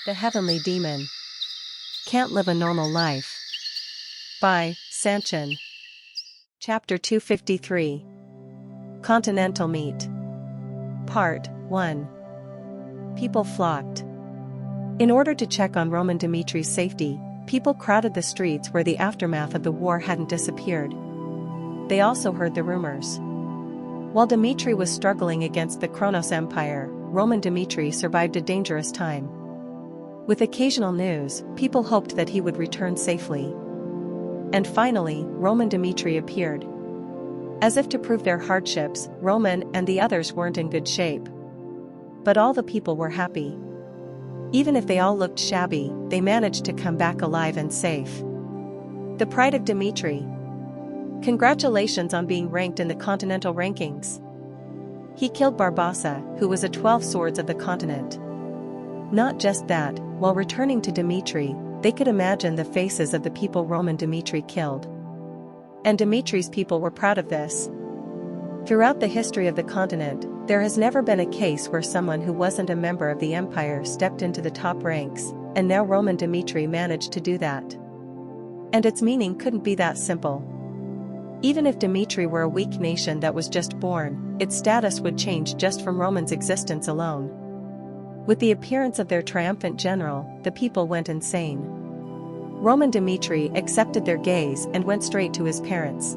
The Heavenly Demon. Can't Live a Normal Life. By Sanchin. Chapter 253. Continental Meet. Part 1. People flocked. In order to check on Roman Dimitri's safety, people crowded the streets where the aftermath of the war hadn't disappeared. They also heard the rumors. While Dimitri was struggling against the Kronos Empire, Roman Dimitri survived a dangerous time. With occasional news, people hoped that he would return safely. And finally, Roman Dimitri appeared. As if to prove their hardships, Roman and the others weren't in good shape. But all the people were happy. Even if they all looked shabby, they managed to come back alive and safe. The pride of Dimitri. Congratulations on being ranked in the Continental rankings. He killed Barbassa, who was a 12 swords of the continent. Not just that, while returning to Dimitri, they could imagine the faces of the people Roman Dimitri killed. And Dimitri's people were proud of this. Throughout the history of the continent, there has never been a case where someone who wasn't a member of the empire stepped into the top ranks, and now Roman Dimitri managed to do that. And its meaning couldn't be that simple. Even if Dimitri were a weak nation that was just born, its status would change just from Roman's existence alone. With the appearance of their triumphant general, the people went insane. Roman Dimitri accepted their gaze and went straight to his parents.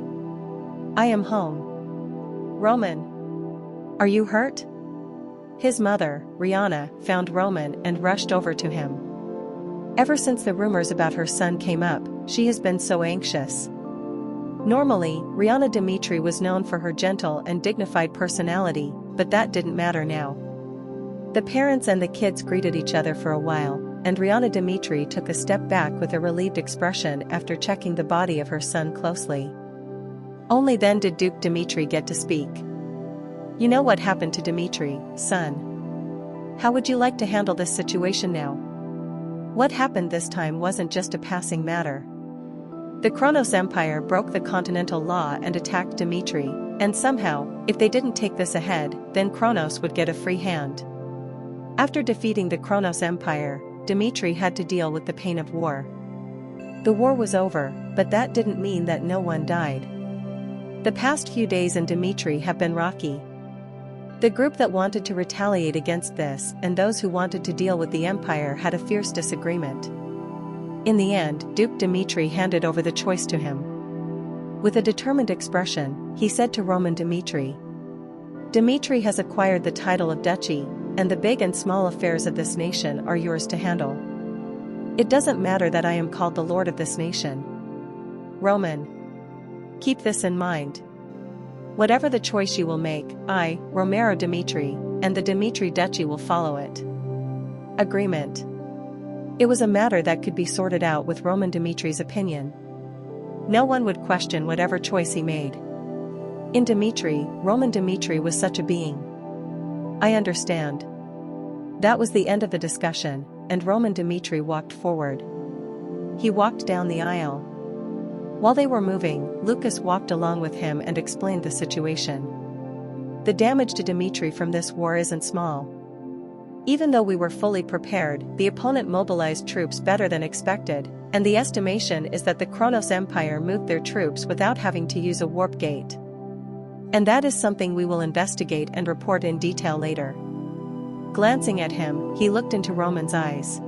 "I am home. Roman. Are you hurt?" His mother, Rihanna, found Roman and rushed over to him. Ever since the rumors about her son came up, she has been so anxious. Normally, Rihanna Dimitri was known for her gentle and dignified personality, but that didn't matter now. The parents and the kids greeted each other for a while, and Rihanna Dimitri took a step back with a relieved expression after checking the body of her son closely. Only then did Duke Dimitri get to speak. "You know what happened to Dimitri, son. How would you like to handle this situation now? What happened this time wasn't just a passing matter. The Kronos Empire broke the Continental law and attacked Dimitri, and somehow, if they didn't take this ahead, then Kronos would get a free hand. After defeating the Kronos Empire, Dimitri had to deal with the pain of war. The war was over, but that didn't mean that no one died. The past few days in Dimitri have been rocky. The group that wanted to retaliate against this and those who wanted to deal with the empire had a fierce disagreement. In the end, Duke Dimitri handed over the choice to him. With a determined expression, he said to Roman Dimitri, "Dimitri has acquired the title of duchy, and the big and small affairs of this nation are yours to handle. It doesn't matter that I am called the lord of this nation. Roman. Keep this in mind. Whatever the choice you will make, I, Romero Dimitri, and the Dimitri Duchy will follow it." Agreement. It was a matter that could be sorted out with Roman Dimitri's opinion. No one would question whatever choice he made. In Dimitri, Roman Dimitri was such a being. "I understand." That was the end of the discussion, and Roman Dimitri walked forward. He walked down the aisle. While they were moving, Lucas walked along with him and explained the situation. "The damage to Dimitri from this war isn't small. Even though we were fully prepared, the opponent mobilized troops better than expected, and the estimation is that the Kronos Empire moved their troops without having to use a warp gate. And that is something we will investigate and report in detail later." Glancing at him, he looked into Roman's eyes.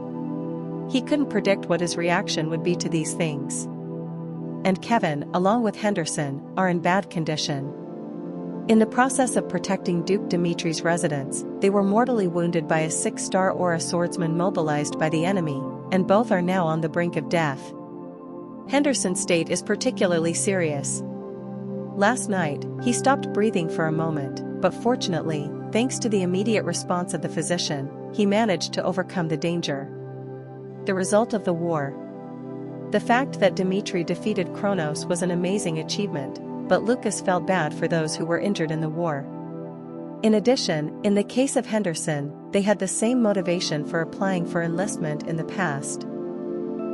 He couldn't predict what his reaction would be to these things. And Kevin, along with Henderson, are in bad condition. In the process of protecting Duke Dimitri's residence, they were mortally wounded by a 6-star Aura swordsman mobilized by the enemy, and both are now on the brink of death. Henderson's state is particularly serious. Last night, he stopped breathing for a moment, but fortunately, thanks to the immediate response of the physician, he managed to overcome the danger. The result of the war. The fact that Dimitri defeated Kronos was an amazing achievement, but Lucas felt bad for those who were injured in the war. In addition, in the case of Henderson, they had the same motivation for applying for enlistment in the past.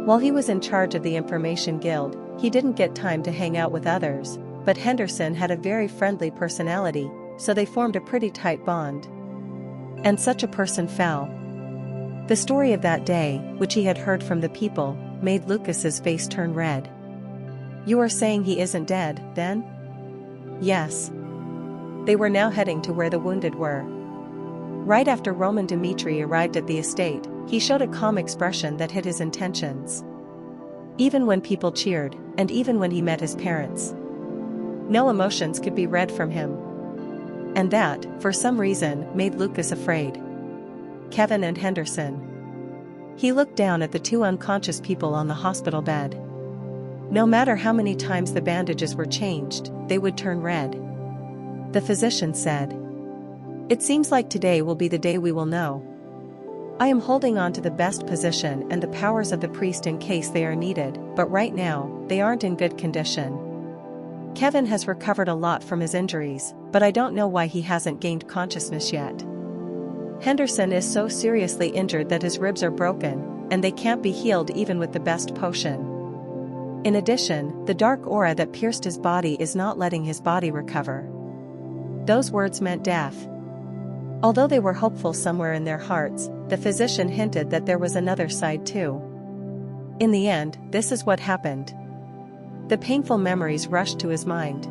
While he was in charge of the Information Guild, he didn't get time to hang out with others, but Henderson had a very friendly personality, so they formed a pretty tight bond. And such a person fell. The story of that day, which he had heard from the people, made Lucas's face turn red. "You are saying he isn't dead, then?" "Yes." They were now heading to where the wounded were. Right after Roman Dmitri arrived at the estate, he showed a calm expression that hid his intentions. Even when people cheered, and even when he met his parents, no emotions could be read from him. And that, for some reason, made Lucas afraid. Kevin and Henderson. He looked down at the two unconscious people on the hospital bed. No matter how many times the bandages were changed, they would turn red. The physician said, "It seems like today will be the day we will know. I am holding on to the best position and the powers of the priest in case they are needed, but right now, they aren't in good condition. Kevin has recovered a lot from his injuries, but I don't know why he hasn't gained consciousness yet. Henderson is so seriously injured that his ribs are broken, and they can't be healed even with the best potion. In addition, the dark aura that pierced his body is not letting his body recover." Those words meant death. Although they were hopeful somewhere in their hearts, the physician hinted that there was another side too. In the end, this is what happened. The painful memories rushed to his mind.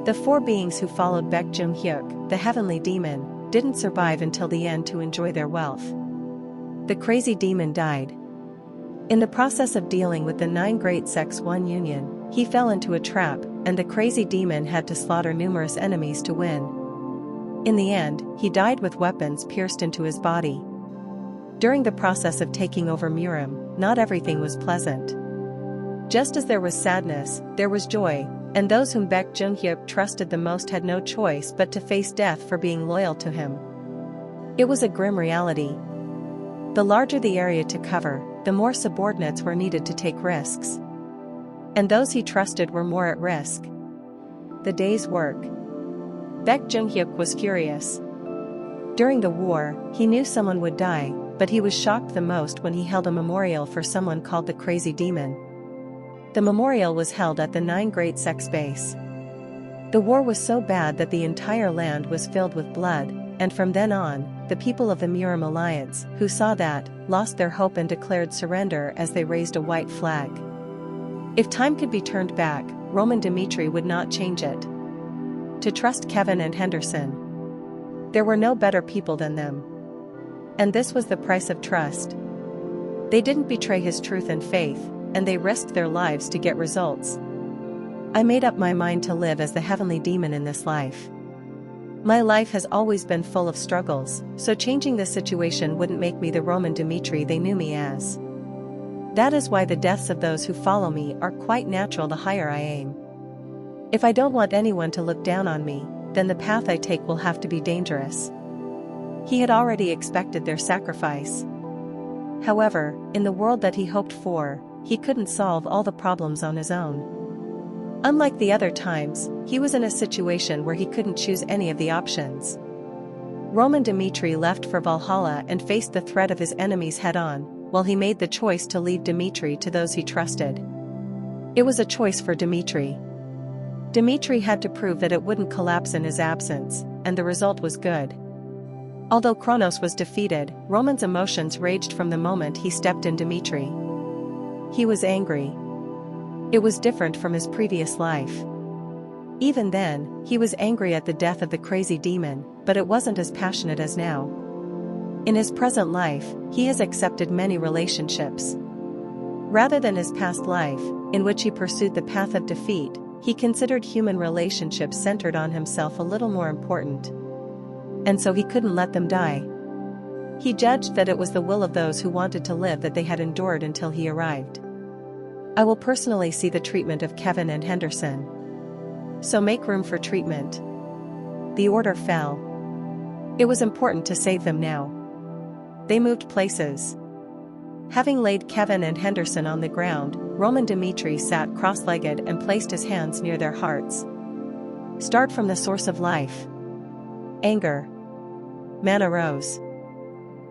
The four beings who followed Baek Jung-hyuk, the heavenly demon, didn't survive until the end to enjoy their wealth. The crazy demon died. In the process of dealing with the 9 Great Sects One Union, he fell into a trap, and the crazy demon had to slaughter numerous enemies to win. In the end, he died with weapons pierced into his body. During the process of taking over Murim, not everything was pleasant. Just as there was sadness, there was joy, and those whom Baek Jung-hyuk trusted the most had no choice but to face death for being loyal to him. It was a grim reality. The larger the area to cover, the more subordinates were needed to take risks. And those he trusted were more at risk. The day's work. Baek Jung-hyuk was furious. During the war, he knew someone would die, but he was shocked the most when he held a memorial for someone called the Crazy Demon. The memorial was held at the 9 Great Sects base. The war was so bad that the entire land was filled with blood, and from then on, the people of the Murim Alliance, who saw that, lost their hope and declared surrender as they raised a white flag. If time could be turned back, Roman Dmitri would not change it. To trust Kevin and Henderson. There were no better people than them. And this was the price of trust. They didn't betray his truth and faith, and they risked their lives to get results. I made up my mind to live as the heavenly demon in this life. My life has always been full of struggles, so changing the situation wouldn't make me the Roman Dmitri they knew me as. That is why the deaths of those who follow me are quite natural the higher I aim. If I don't want anyone to look down on me, then the path I take will have to be dangerous. He had already expected their sacrifice. However, in the world that he hoped for, he couldn't solve all the problems on his own. Unlike the other times, he was in a situation where he couldn't choose any of the options. Roman Dmitri left for Valhalla and faced the threat of his enemies head-on, while he made the choice to leave Dmitri to those he trusted. It was a choice for Dmitri. Dmitri had to prove that it wouldn't collapse in his absence, and the result was good. Although Kronos was defeated, Roman's emotions raged from the moment he stepped in Dmitri. He was angry. It was different from his previous life. Even then, he was angry at the death of the crazy demon, but it wasn't as passionate as now. In his present life, he has accepted many relationships. Rather than his past life, in which he pursued the path of defeat, he considered human relationships centered on himself a little more important. And so he couldn't let them die. He judged that it was the will of those who wanted to live that they had endured until he arrived. I will personally see the treatment of Kevin and Henderson. So make room for treatment. The order fell. It was important to save them now. They moved places. Having laid Kevin and Henderson on the ground, Roman Dmitri sat cross-legged and placed his hands near their hearts. Start from the source of life. Anger. Mana rose.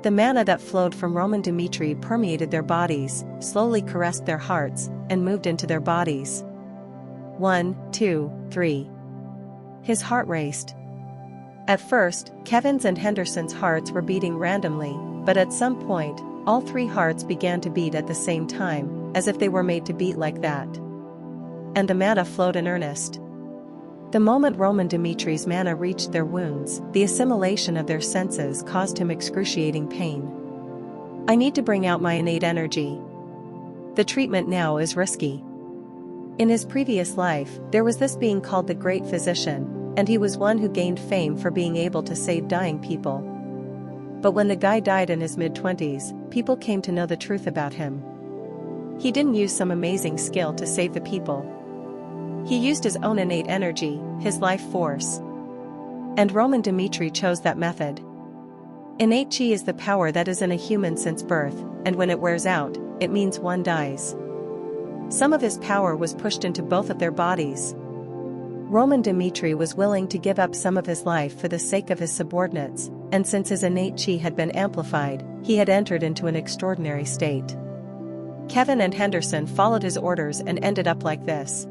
The mana that flowed from Roman Dmitri permeated their bodies, slowly caressed their hearts, and moved into their bodies. 1, 2, 3. His heart raced. At first, Kevin's and Henderson's hearts were beating randomly, but at some point, all three hearts began to beat at the same time, as if they were made to beat like that. And the mana flowed in earnest. The moment Roman Dimitri's mana reached their wounds, the assimilation of their senses caused him excruciating pain. I need to bring out my innate energy. The treatment now is risky. In his previous life, there was this being called the Great Physician, and he was one who gained fame for being able to save dying people. But when the guy died in his mid-20s, people came to know the truth about him. He didn't use some amazing skill to save the people. He used his own innate energy, his life force. And Roman Dimitri chose that method. Innate chi is the power that is in a human since birth, and when it wears out, it means one dies. Some of his power was pushed into both of their bodies. Roman Dimitri was willing to give up some of his life for the sake of his subordinates, and since his innate chi had been amplified, he had entered into an extraordinary state. Kevin and Henderson followed his orders and ended up like this.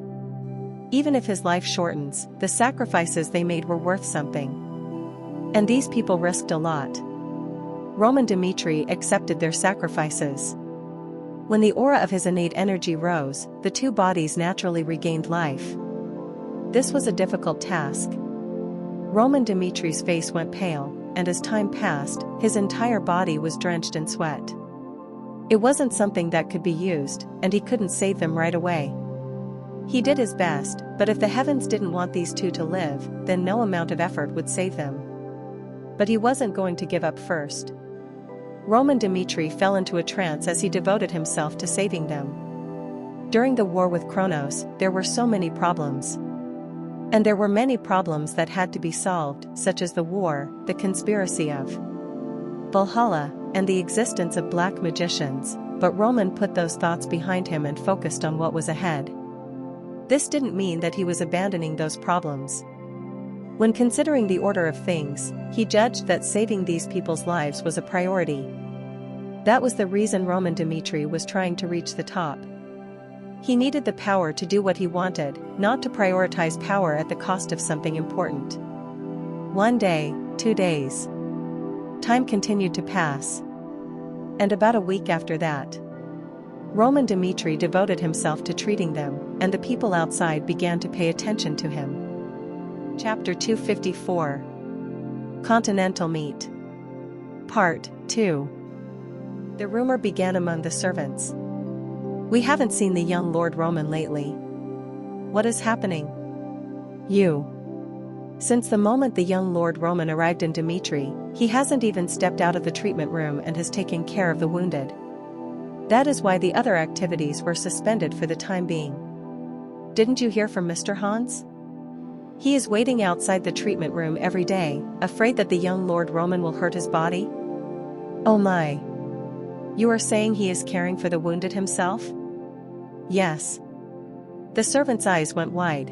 Even if his life shortens, the sacrifices they made were worth something. And these people risked a lot. Roman Dimitri accepted their sacrifices. When the aura of his innate energy rose, the two bodies naturally regained life. This was a difficult task. Roman Dimitri's face went pale, and as time passed, his entire body was drenched in sweat. It wasn't something that could be used, and he couldn't save them right away. He did his best, but if the heavens didn't want these two to live, then no amount of effort would save them. But he wasn't going to give up first. Roman Dimitri fell into a trance as he devoted himself to saving them. During the war with Kronos, there were so many problems. And there were many problems that had to be solved, such as the war, the conspiracy of Valhalla, and the existence of black magicians, but Roman put those thoughts behind him and focused on what was ahead. This didn't mean that he was abandoning those problems. When considering the order of things, he judged that saving these people's lives was a priority. That was the reason Roman Dimitri was trying to reach the top. He needed the power to do what he wanted, not to prioritize power at the cost of something important. 1 day, 2 days. Time continued to pass. And about a week after that, Roman Dimitri devoted himself to treating them, and the people outside began to pay attention to him. Chapter 254. Continental Meet. Part 2. The rumor began among the servants. We haven't seen the young Lord Roman lately. What is happening? Since the moment the young Lord Roman arrived in Dimitri, he hasn't even stepped out of the treatment room and has taken care of the wounded. That is why the other activities were suspended for the time being. Didn't you hear from Mr. Hans? He is waiting outside the treatment room every day, afraid that the young Lord Roman will hurt his body? Oh my! You are saying he is caring for the wounded himself? Yes. The servant's eyes went wide.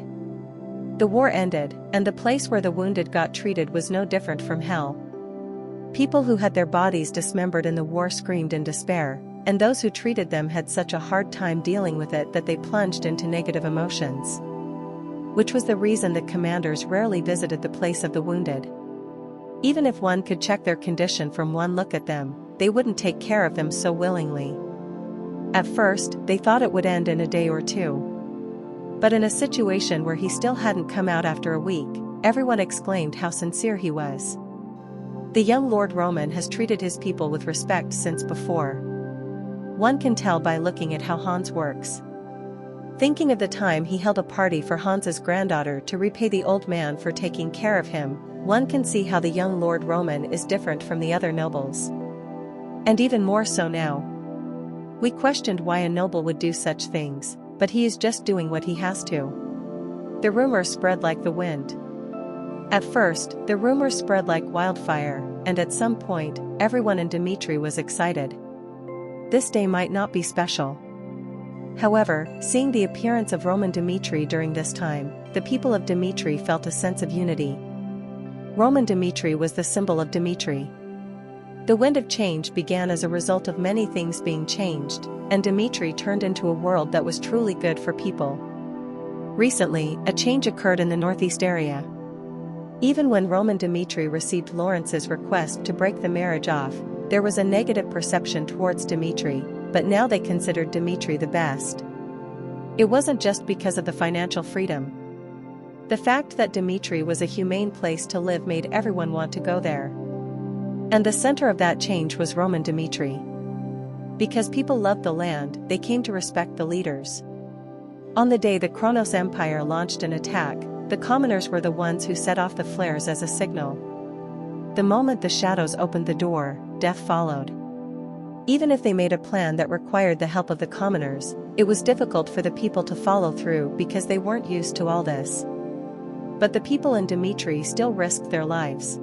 The war ended, and the place where the wounded got treated was no different from hell. People who had their bodies dismembered in the war screamed in despair, and those who treated them had such a hard time dealing with it that they plunged into negative emotions. Which was the reason that commanders rarely visited the place of the wounded. Even if one could check their condition from one look at them, they wouldn't take care of them so willingly. At first, they thought it would end in a day or two. But in a situation where he still hadn't come out after a week, everyone exclaimed how sincere he was. The young Lord Roman has treated his people with respect since before. One can tell by looking at how Hans works. Thinking of the time he held a party for Hans's granddaughter to repay the old man for taking care of him, one can see how the young Lord Roman is different from the other nobles. And even more so now. We questioned why a noble would do such things, but he is just doing what he has to. The rumor spread like the wind. At first, the rumor spread like wildfire, and at some point, everyone in Dimitri was excited. This day might not be special. However, seeing the appearance of Roman Dimitri during this time, the people of Dimitri felt a sense of unity. Roman Dimitri was the symbol of Dimitri. The wind of change began as a result of many things being changed, and Dimitri turned into a world that was truly good for people. Recently, a change occurred in the northeast area. Even when Roman Dimitri received Lawrence's request to break the marriage off, There was a negative perception towards Dmitri, but now they considered Dmitri the best. It wasn't just because of the financial freedom. The fact that Dmitri was a humane place to live made everyone want to go there. And the center of that change was Roman Dmitri. Because people loved the land, they came to respect the leaders. On the day the Kronos Empire launched an attack, the commoners were the ones who set off the flares as a signal. The moment the shadows opened the door, death followed. Even if they made a plan that required the help of the commoners, it was difficult for the people to follow through because they weren't used to all this. But the people in Dmitri still risked their lives.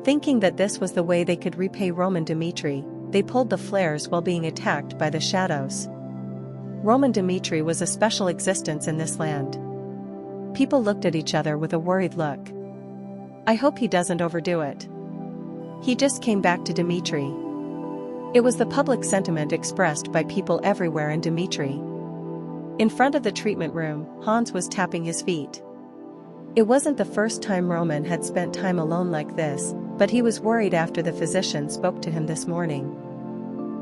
Thinking that this was the way they could repay Roman Dmitri, they pulled the flares while being attacked by the shadows. Roman Dmitri was a special existence in this land. People looked at each other with a worried look. I hope he doesn't overdo it. He just came back to Dmitri. It was the public sentiment expressed by people everywhere in Dmitri. In front of the treatment room, Hans was tapping his feet. It wasn't the first time Roman had spent time alone like this, but he was worried after the physician spoke to him this morning.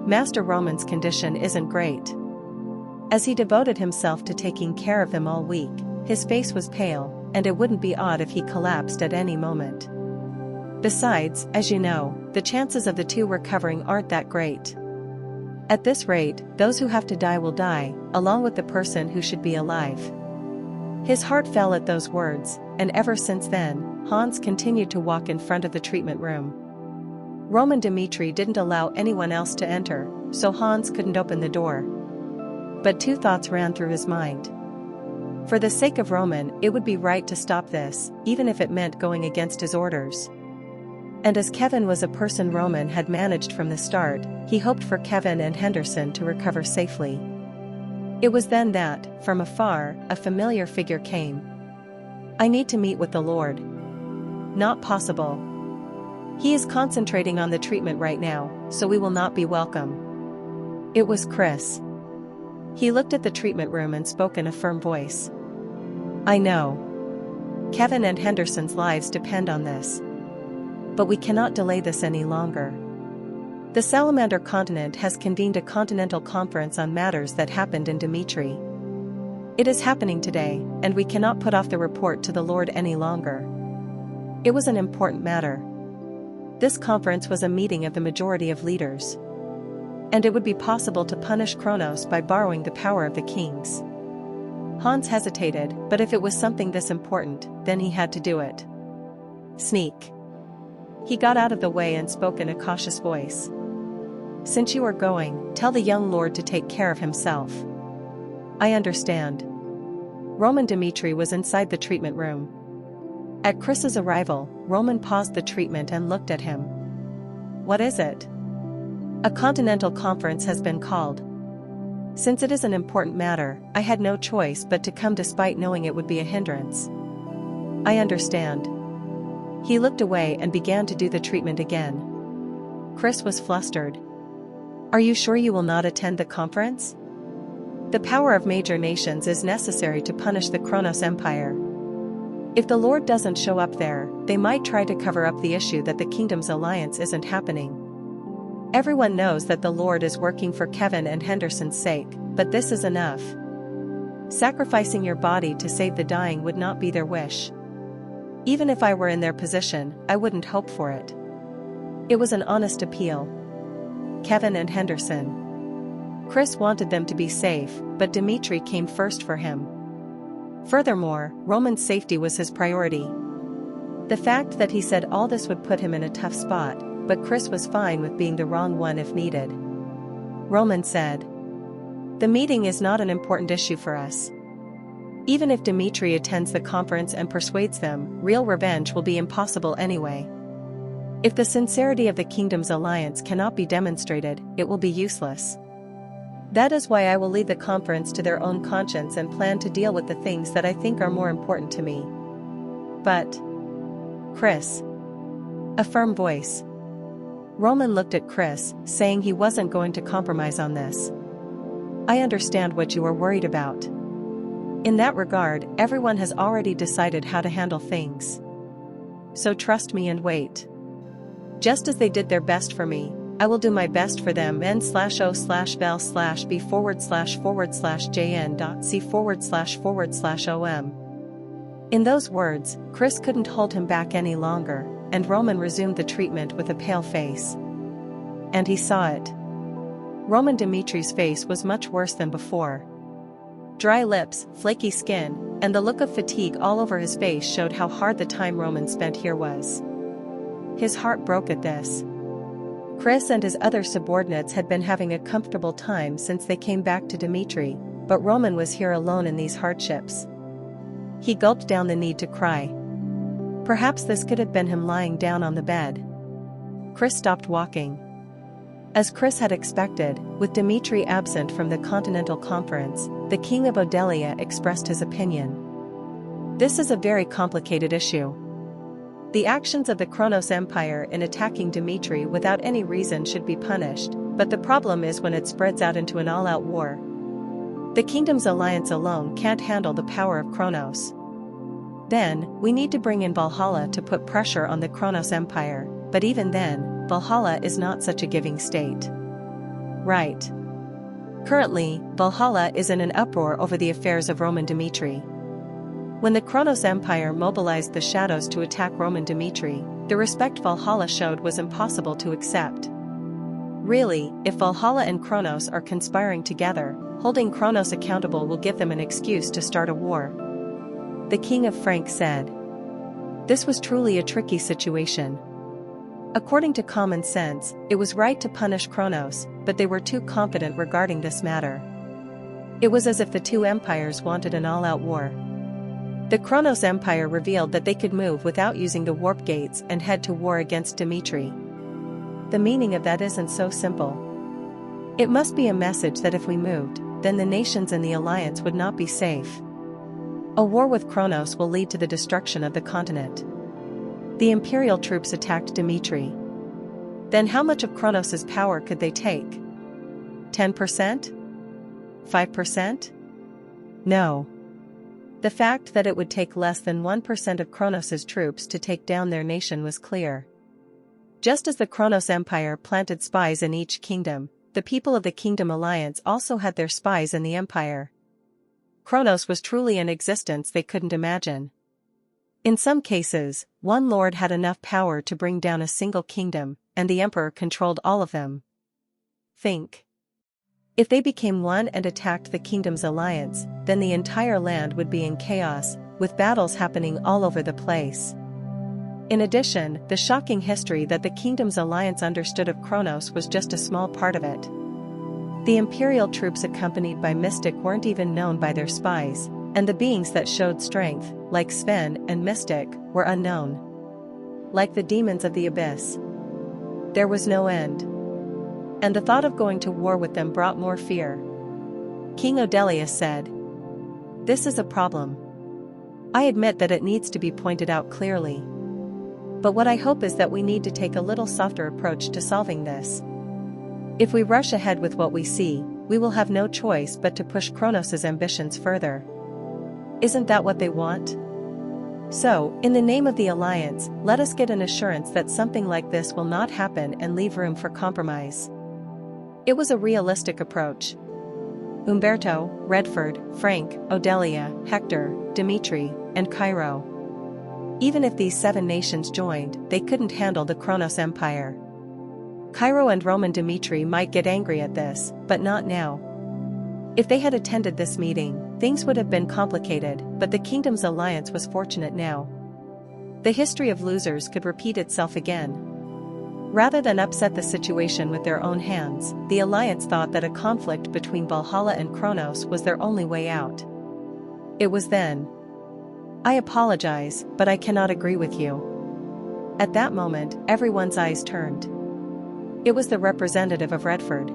Master Roman's condition isn't great. As he devoted himself to taking care of him all week, his face was pale, and it wouldn't be odd if he collapsed at any moment. Besides, as you know, the chances of the two recovering aren't that great. At this rate, those who have to die will die, along with the person who should be alive. His heart fell at those words, and ever since then, Hans continued to walk in front of the treatment room. Roman Dmitri didn't allow anyone else to enter, so Hans couldn't open the door. But two thoughts ran through his mind. For the sake of Roman, it would be right to stop this, even if it meant going against his orders. And as Kevin was a person Roman had managed from the start, he hoped for Kevin and Henderson to recover safely. It was then that, from afar, a familiar figure came. I need to meet with the Lord. Not possible. He is concentrating on the treatment right now, so we will not be welcome. It was Chris. He looked at the treatment room and spoke in a firm voice. I know. Kevin and Henderson's lives depend on this. But we cannot delay this any longer. The Salamander continent has convened a Continental conference on matters that happened in Dmitri. It is happening today, and we cannot put off the report to the Lord any longer. It was an important matter. This conference was a meeting of the majority of leaders. And it would be possible to punish Kronos by borrowing the power of the kings. Hans hesitated, but if it was something this important, then he had to do it. Sneak. He got out of the way and spoke in a cautious voice. Since you are going, tell the young lord to take care of himself. I understand. Roman Dmitri was inside the treatment room. At Chris's arrival, Roman paused the treatment and looked at him. What is it? A Continental conference has been called. Since it is an important matter, I had no choice but to come despite knowing it would be a hindrance. I understand. He looked away and began to do the treatment again. Chris was flustered. Are you sure you will not attend the conference? The power of major nations is necessary to punish the Kronos Empire. If the Lord doesn't show up there, they might try to cover up the issue that the kingdom's alliance isn't happening. Everyone knows that the Lord is working for Kevin and Henderson's sake, but this is enough. Sacrificing your body to save the dying would not be their wish. Even if I were in their position, I wouldn't hope for it. It was an honest appeal. Kevin and Henderson. Chris wanted them to be safe, but Dmitri came first for him. Furthermore, Roman's safety was his priority. The fact that he said all this would put him in a tough spot, but Chris was fine with being the wrong one if needed. Roman said, the meeting is not an important issue for us. Even if Dmitri attends the conference and persuades them, real revenge will be impossible anyway. If the sincerity of the kingdom's alliance cannot be demonstrated, it will be useless. That is why I will leave the conference to their own conscience and plan to deal with the things that I think are more important to me. But, Chris. A firm voice. Roman looked at Chris, saying he wasn't going to compromise on this. I understand what you are worried about. In that regard, everyone has already decided how to handle things. So trust me and wait. Just as they did their best for me, I will do my best for them n/o/val/b/jn.c//om. In those words, Chris couldn't hold him back any longer, and Roman resumed the treatment with a pale face. And he saw it. Roman Dimitri's face was much worse than before. Dry lips, flaky skin, and the look of fatigue all over his face showed how hard the time Roman spent here was. His heart broke at this. Chris and his other subordinates had been having a comfortable time since they came back to Dimitri, but Roman was here alone in these hardships. He gulped down the need to cry. Perhaps this could have been him lying down on the bed. Chris stopped walking. As Chris had expected, with Dimitri absent from the Continental Conference, the King of Odelia expressed his opinion. This is a very complicated issue. The actions of the Kronos Empire in attacking Dimitri without any reason should be punished, but the problem is when it spreads out into an all-out war. The kingdom's alliance alone can't handle the power of Kronos. Then, we need to bring in Valhalla to put pressure on the Kronos Empire, but even then, Valhalla is not such a giving state. Right. Currently, Valhalla is in an uproar over the affairs of Roman Dimitri. When the Kronos Empire mobilized the shadows to attack Roman Dimitri, the respect Valhalla showed was impossible to accept. Really, if Valhalla and Kronos are conspiring together, holding Kronos accountable will give them an excuse to start a war. The King of Frank said. This was truly a tricky situation. According to common sense, it was right to punish Kronos, but they were too confident regarding this matter. It was as if the two empires wanted an all-out war. The Kronos Empire revealed that they could move without using the warp gates and head to war against Dimitri. The meaning of that isn't so simple. It must be a message that if we moved, then the nations in the alliance would not be safe. A war with Kronos will lead to the destruction of the continent. The imperial troops attacked Dimitri. Then how much of Kronos' power could they take? 10%? 5%? No. The fact that it would take less than 1% of Kronos' troops to take down their nation was clear. Just as the Kronos Empire planted spies in each kingdom, the people of the Kingdom Alliance also had their spies in the empire. Kronos was truly an existence they couldn't imagine. In some cases, one lord had enough power to bring down a single kingdom, and the emperor controlled all of them. Think. If they became one and attacked the kingdom's alliance, then the entire land would be in chaos, with battles happening all over the place. In addition, the shocking history that the kingdom's alliance understood of Kronos was just a small part of it. The imperial troops accompanied by Mystic weren't even known by their spies, and the beings that showed strength, like Sven and Mystic, were unknown. Like the demons of the abyss. There was no end. And the thought of going to war with them brought more fear. King Odelius said, "This is a problem. I admit that it needs to be pointed out clearly. But what I hope is that we need to take a little softer approach to solving this. If we rush ahead with what we see, we will have no choice but to push Kronos' ambitions further. Isn't that what they want? So, in the name of the Alliance, let us get an assurance that something like this will not happen and leave room for compromise." It was a realistic approach. Umberto, Redford, Frank, Odelia, Hector, Dimitri, and Cairo. Even if these 7 nations joined, they couldn't handle the Kronos Empire. Cairo and Roman Dimitri might get angry at this, but not now. If they had attended this meeting, things would have been complicated, but the kingdom's alliance was fortunate now. The history of losers could repeat itself again. Rather than upset the situation with their own hands, the alliance thought that a conflict between Valhalla and Kronos was their only way out. It was then. "I apologize, but I cannot agree with you." At that moment, everyone's eyes turned. It was the representative of Redford.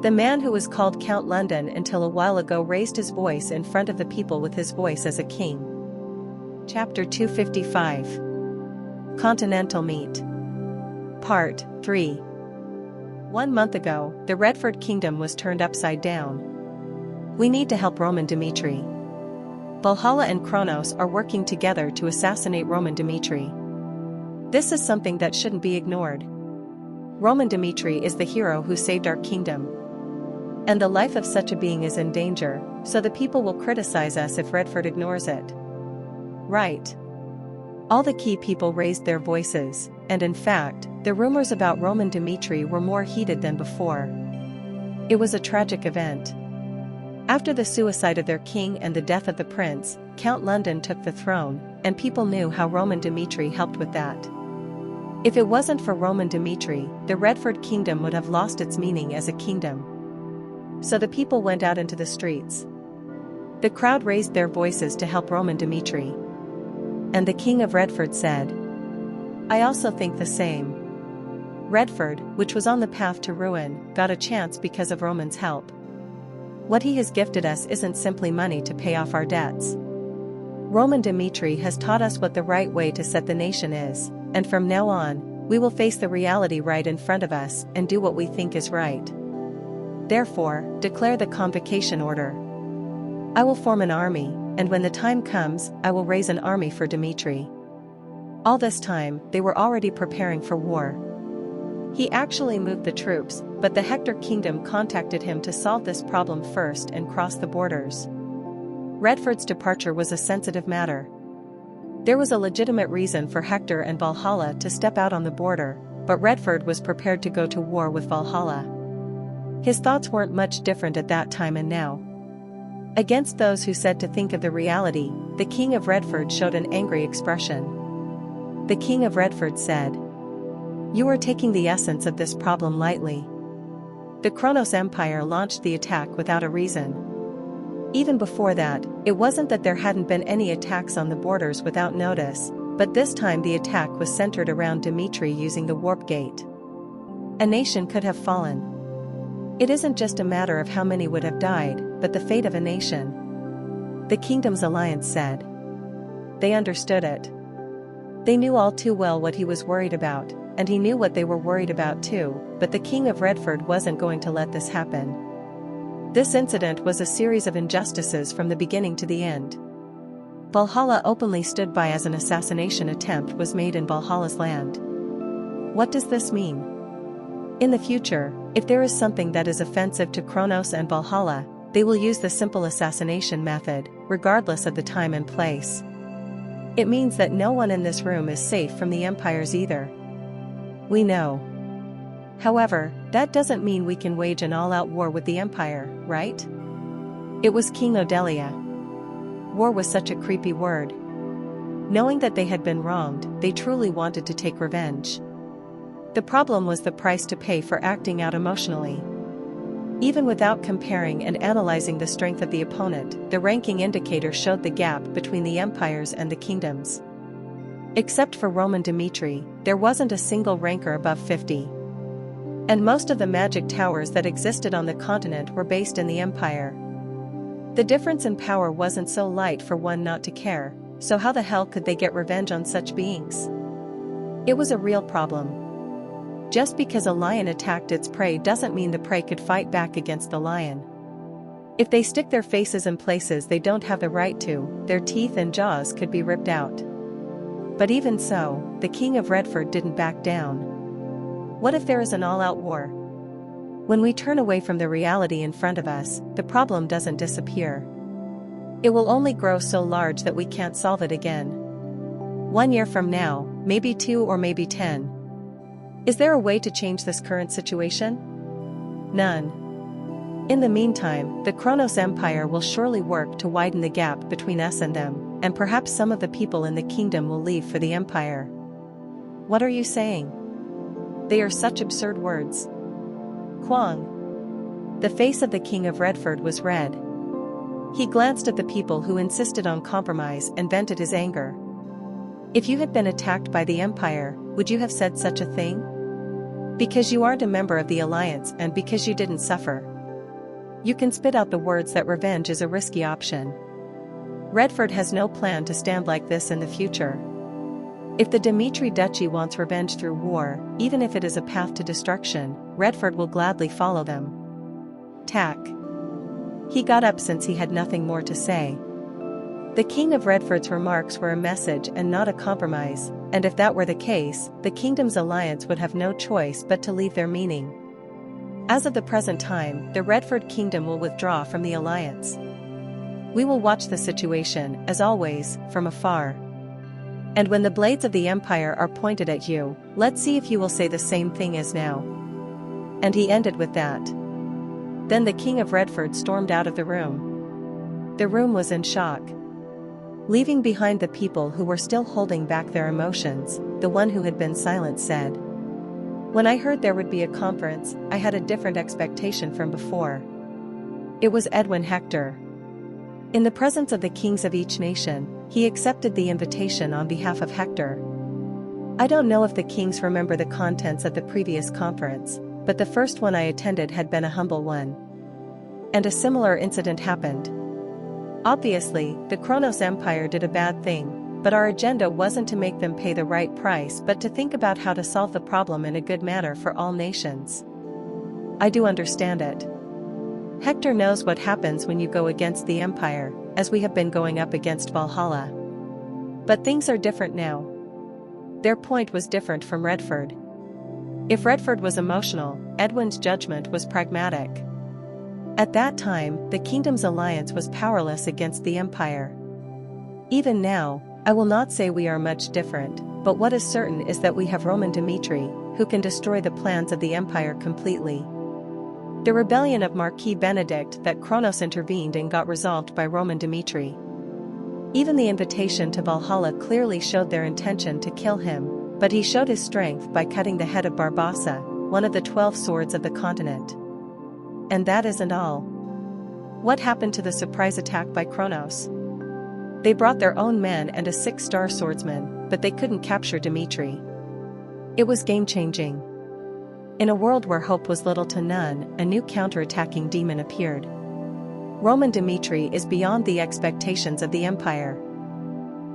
The man who was called Count London until a while ago raised his voice in front of the people with his voice as a king. Chapter 255. Continental Meet. Part 3. 1 month ago, the Redford Kingdom was turned upside down. We need to help Roman Dimitri. Valhalla and Kronos are working together to assassinate Roman Dimitri. This is something that shouldn't be ignored. Roman Dmitri is the hero who saved our kingdom. And the life of such a being is in danger, so the people will criticize us if Redford ignores it. Right. All the key people raised their voices, and in fact, the rumors about Roman Dmitri were more heated than before. It was a tragic event. After the suicide of their king and the death of the prince, Count London took the throne, and people knew how Roman Dmitri helped with that. If it wasn't for Roman Dmitri, the Redford kingdom would have lost its meaning as a kingdom. So the people went out into the streets. The crowd raised their voices to help Roman Dmitri. And the king of Redford said, "I also think the same." Redford, which was on the path to ruin, got a chance because of Roman's help. What he has gifted us isn't simply money to pay off our debts. Roman Dmitri has taught us what the right way to set the nation is, and from now on, we will face the reality right in front of us and do what we think is right. Therefore, declare the convocation order. I will form an army, and when the time comes, I will raise an army for Dmitri. All this time, they were already preparing for war. He actually moved the troops, but the Hector kingdom contacted him to solve this problem first and cross the borders. Redford's departure was a sensitive matter. There was a legitimate reason for Hector and Valhalla to step out on the border, but Redford was prepared to go to war with Valhalla. His thoughts weren't much different at that time and now. Against those who said to think of the reality, the king of Redford showed an angry expression. The king of Redford said, "You are taking the essence of this problem lightly. The Kronos Empire launched the attack without a reason. Even before that, it wasn't that there hadn't been any attacks on the borders without notice, but this time the attack was centered around Dmitri using the warp gate. A nation could have fallen. It isn't just a matter of how many would have died, but the fate of a nation." The kingdom's alliance said. They understood it. They knew all too well what he was worried about, and he knew what they were worried about too, but the king of Redford wasn't going to let this happen. This incident was a series of injustices from the beginning to the end. Valhalla openly stood by as an assassination attempt was made in Valhalla's land. What does this mean? In the future, if there is something that is offensive to Kronos and Valhalla, they will use the simple assassination method, regardless of the time and place. It means that no one in this room is safe from the empires either. We know. However, that doesn't mean we can wage an all-out war with the empire, right? It was King Odelia. War was such a creepy word. Knowing that they had been wronged, they truly wanted to take revenge. The problem was the price to pay for acting out emotionally. Even without comparing and analyzing the strength of the opponent, the ranking indicator showed the gap between the empires and the kingdoms. Except for Roman Dmitri, there wasn't a single ranker above 50. And most of the magic towers that existed on the continent were based in the empire. The difference in power wasn't so light for one not to care, so how the hell could they get revenge on such beings? It was a real problem. Just because a lion attacked its prey doesn't mean the prey could fight back against the lion. If they stick their faces in places they don't have the right to, their teeth and jaws could be ripped out. But even so, the king of Redford didn't back down. What if there is an all-out war? When we turn away from the reality in front of us, the problem doesn't disappear. It will only grow so large that we can't solve it again. 1 year from now, maybe 2 or maybe 10. Is there a way to change this current situation? None. In the meantime, the Kronos Empire will surely work to widen the gap between us and them, and perhaps some of the people in the kingdom will leave for the empire. What are you saying? They are such absurd words. Kwang. The face of the king of Redford was red. He glanced at the people who insisted on compromise and vented his anger. If you had been attacked by the empire, would you have said such a thing? Because you aren't a member of the alliance and because you didn't suffer. You can spit out the words that revenge is a risky option. Redford has no plan to stand like this in the future. If the Dmitri Duchy wants revenge through war, even if it is a path to destruction, Redford will gladly follow them. Tack. He got up since he had nothing more to say. The King of Redford's remarks were a message and not a compromise, and if that were the case, the kingdom's alliance would have no choice but to leave their meaning. As of the present time, the Redford kingdom will withdraw from the alliance. We will watch the situation, as always, from afar. And when the blades of the Empire are pointed at you, let's see if you will say the same thing as now. And he ended with that. Then the King of Redford stormed out of the room. The room was in shock. Leaving behind the people who were still holding back their emotions, the one who had been silent said, "When I heard there would be a conference, I had a different expectation from before." It was Edwin Hector. In the presence of the kings of each nation, he accepted the invitation on behalf of Hector. I don't know if the kings remember the contents of the previous conference, but the first one I attended had been a humble one. And a similar incident happened. Obviously, the Kronos Empire did a bad thing, but our agenda wasn't to make them pay the right price but to think about how to solve the problem in a good manner for all nations. I do understand it. Hector knows what happens when you go against the Empire, as we have been going up against Valhalla. But things are different now. Their point was different from Redford. If Redford was emotional, Edwin's judgment was pragmatic. At that time, the kingdom's alliance was powerless against the Empire. Even now, I will not say we are much different, but what is certain is that we have Roman Dmitri, who can destroy the plans of the Empire completely. The rebellion of Marquis Benedict that Kronos intervened in got resolved by Roman Dmitri. Even the invitation to Valhalla clearly showed their intention to kill him, but he showed his strength by cutting the head of Barbassa, one of the 12 swords of the continent. And that isn't all. What happened to the surprise attack by Kronos? They brought their own men and a 6-star swordsman, but they couldn't capture Dmitri. It was game-changing. In a world where hope was little to none, a new counter-attacking demon appeared. Roman Dmitri is beyond the expectations of the Empire.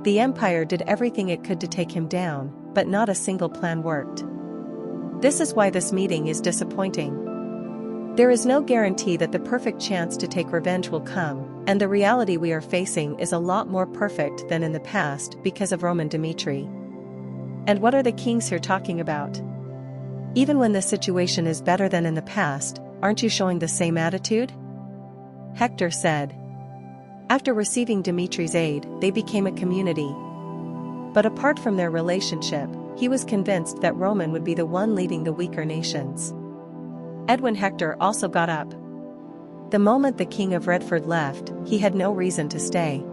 The Empire did everything it could to take him down, but not a single plan worked. This is why this meeting is disappointing. There is no guarantee that the perfect chance to take revenge will come, and the reality we are facing is a lot more perfect than in the past because of Roman Dmitri. And what are the kings here talking about? Even when the situation is better than in the past, aren't you showing the same attitude? Hector said. After receiving Dmitri's aid, they became a community. But apart from their relationship, he was convinced that Roman would be the one leading the weaker nations. Edwin Hector also got up. The moment the King of Redford left, he had no reason to stay.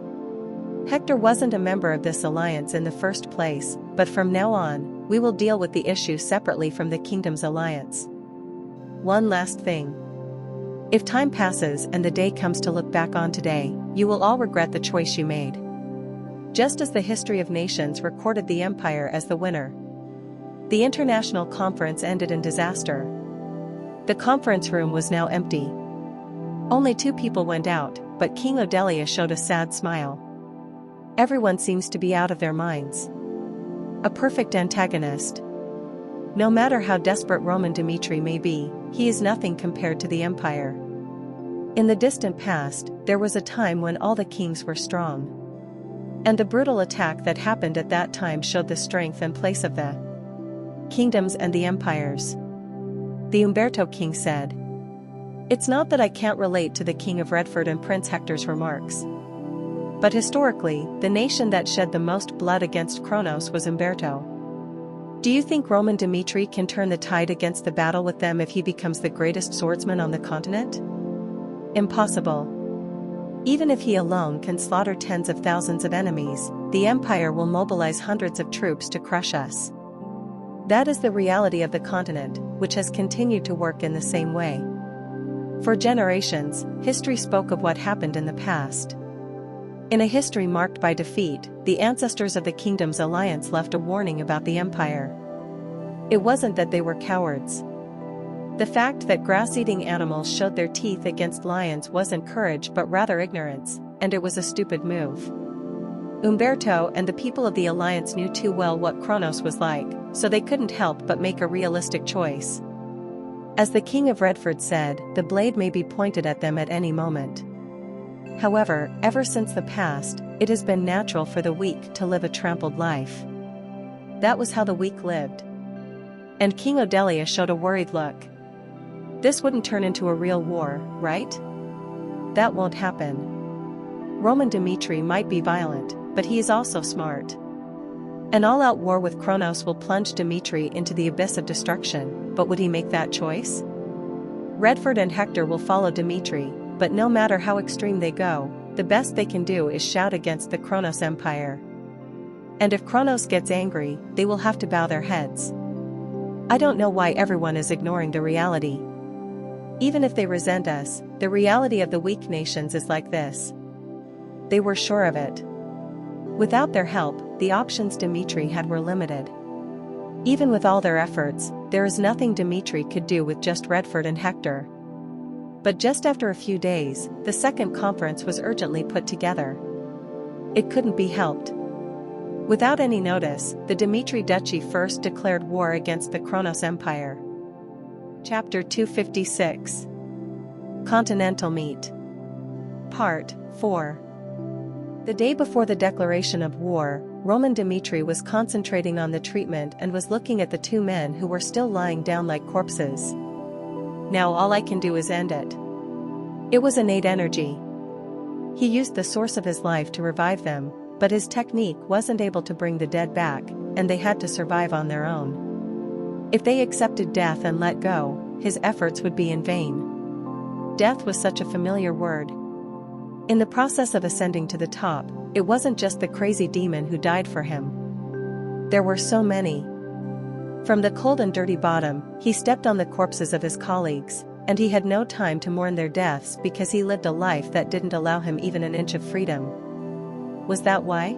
Hector wasn't a member of this alliance in the first place, but from now on, we will deal with the issue separately from the kingdom's alliance. One last thing. If time passes and the day comes to look back on today, you will all regret the choice you made. Just as the history of nations recorded the Empire as the winner. The international conference ended in disaster. The conference room was now empty. Only 2 people went out, but King Odelia showed a sad smile. Everyone seems to be out of their minds. A perfect antagonist. No matter how desperate Roman Dmitri may be, he is nothing compared to the Empire. In the distant past, there was a time when all the kings were strong. And the brutal attack that happened at that time showed the strength and place of the kingdoms and the empires. The Umberto king said. It's not that I can't relate to the King of Redford and Prince Hector's remarks. But historically, the nation that shed the most blood against Kronos was Umberto. Do you think Roman Dmitri can turn the tide against the battle with them if he becomes the greatest swordsman on the continent? Impossible. Even if he alone can slaughter tens of thousands of enemies, the Empire will mobilize hundreds of troops to crush us. That is the reality of the continent, which has continued to work in the same way. For generations, history spoke of what happened in the past. In a history marked by defeat, the ancestors of the kingdom's alliance left a warning about the Empire. It wasn't that they were cowards. The fact that grass-eating animals showed their teeth against lions wasn't courage but rather ignorance, and it was a stupid move. Umberto and the people of the alliance knew too well what Kronos was like, so they couldn't help but make a realistic choice. As the King of Redford said, the blade may be pointed at them at any moment. However, ever since the past, it has been natural for the weak to live a trampled life. That was how the weak lived. And King Odelia showed a worried look. This wouldn't turn into a real war, right? That won't happen. Roman Dmitri might be violent, but he is also smart. An all-out war with Kronos will plunge Dmitri into the abyss of destruction, but would he make that choice? Redford and Hector will follow Dmitri, but no matter how extreme they go, the best they can do is shout against the Kronos Empire. And if Kronos gets angry, they will have to bow their heads. I don't know why everyone is ignoring the reality. Even if they resent us, the reality of the weak nations is like this. They were sure of it. Without their help, the options Dmitri had were limited. Even with all their efforts, there is nothing Dmitri could do with just Redford and Hector. But just after a few days, the second conference was urgently put together. It couldn't be helped. Without any notice, the Dmitri Duchy first declared war against the Kronos Empire. Chapter 256. Continental Meet. Part 4. The day before the declaration of war, Roman Dmitri was concentrating on the treatment and was looking at the two men who were still lying down like corpses. Now all I can do is end it. It was innate energy. He used the source of his life to revive them, but his technique wasn't able to bring the dead back, and they had to survive on their own. If they accepted death and let go, his efforts would be in vain. Death was such a familiar word. In the process of ascending to the top, it wasn't just the crazy demon who died for him. There were so many. From the cold and dirty bottom, he stepped on the corpses of his colleagues, and he had no time to mourn their deaths because he lived a life that didn't allow him even an inch of freedom. Was that why?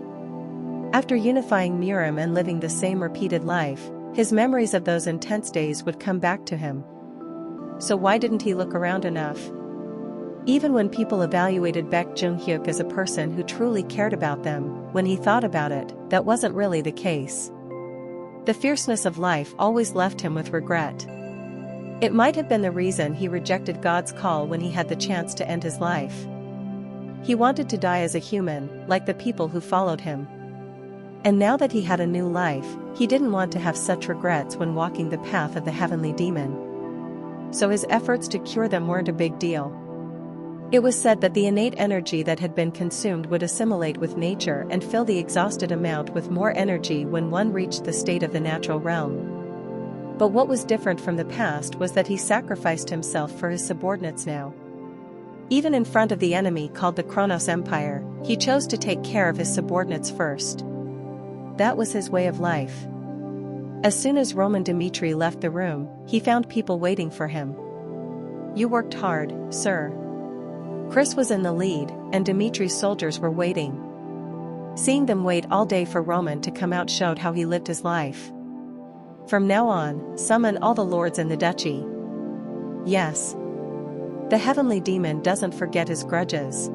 After unifying Murim and living the same repeated life, his memories of those intense days would come back to him. So why didn't he look around enough? Even when people evaluated Baek Jung-hyuk as a person who truly cared about them, when he thought about it, that wasn't really the case. The fierceness of life always left him with regret. It might have been the reason he rejected God's call when he had the chance to end his life. He wanted to die as a human, like the people who followed him. And now that he had a new life, he didn't want to have such regrets when walking the path of the heavenly demon. So his efforts to cure them weren't a big deal. It was said that the innate energy that had been consumed would assimilate with nature and fill the exhausted amount with more energy when one reached the state of the natural realm. But what was different from the past was that he sacrificed himself for his subordinates now. Even in front of the enemy called the Kronos Empire, he chose to take care of his subordinates first. That was his way of life. As soon as Roman Dmitri left the room, he found people waiting for him. "You worked hard, sir." Chris was in the lead, and Dmitri's soldiers were waiting. Seeing them wait all day for Roman to come out showed how he lived his life. From now on, summon all the lords in the duchy. Yes. The heavenly demon doesn't forget his grudges.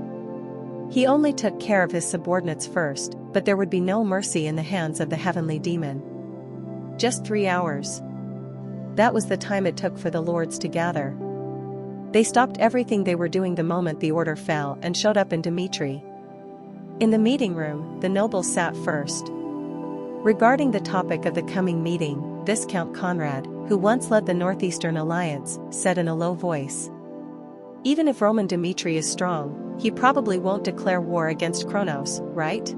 He only took care of his subordinates first, but there would be no mercy in the hands of the heavenly demon. Just 3 hours. That was the time it took for the lords to gather. They stopped everything they were doing the moment the order fell and showed up in Dmitri. In the meeting room, the nobles sat first. Regarding the topic of the coming meeting, Viscount Conrad, who once led the Northeastern Alliance, said in a low voice, "Even if Roman Dmitri is strong, he probably won't declare war against Kronos, right?